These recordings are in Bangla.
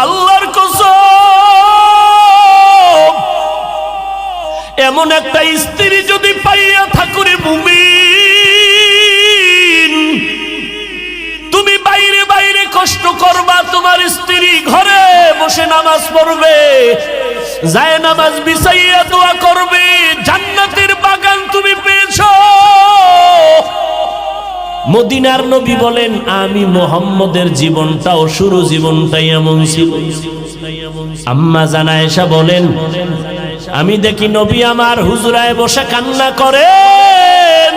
আল্লাহর কসম, এমন একটা স্ত্রী যদি পাইয়া থাকুরে মুমিন, তুমি বাইরে বাইরে কষ্ট করবা, তোমার স্ত্রী ঘরে বসে নামাজ পড়বে, যায় নামাজ বিছাইয়া দোয়া করবে, জান্নাতের বাগান তুমি পেয়েছো। মদিনার নবী বলেন, আমি মুহাম্মদের জীবনটাও শুরু জীবনটাই এমন ছিল। আম্মা জান আয়েশা বলেন, আমি দেখি নবী আমার হুজরায় বসে কান্না করেন।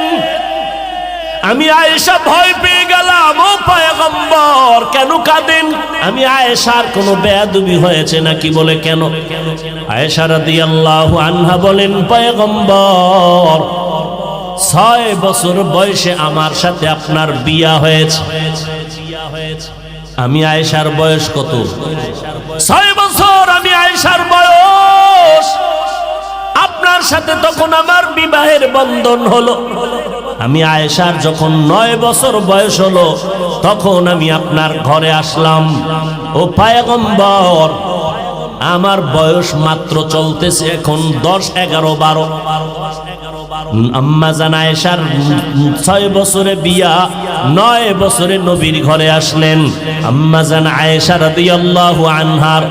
আমি আয়েশা ভয় পেয়ে গেলাম, ও পয়গম্বর কেন কাঁদেন? আমি আয়েশার কোনো বেয়াদবি হয়েছে নাকি বলে কেন? আয়েশা রাদিয়াল্লাহু আনহা বলেন, পয়গম্বর 6 বছর বয়সে আমার সাথে আপনার বিয়া হয়েছে। আমি আয়েশার বয়স কত? 6 বছর আমি আয়েশার বয়স। আপনার সাথে তখন আমার বিবাহের বন্ধন হলো। আমি আয়েশার যখন 9 বছর বয়স হলো, তখন আমি আপনার ঘরে আসলাম। ও পয়গম্বর, আমার বয়স মাত্র চলতেছে এখন 10, 11, 12। আম্মা জান আয়েশার 6 বছরে বিয়া, 9 বছরে নবীর ঘরে আসলেন। আম্মা জান আয়েশা রাদিয়াল্লাহু আনহার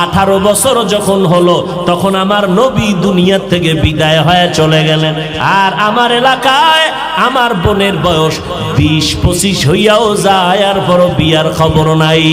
18 বছর যখন হলো, তখন আমার নবী দুনিয়া থেকে বিদায় হয়ে চলে গেলেন। আর আমার এলাকায় আমার বোনের বয়স 20-25 হইয়াও যায়, আর বড় বিয়ার খবর নাই।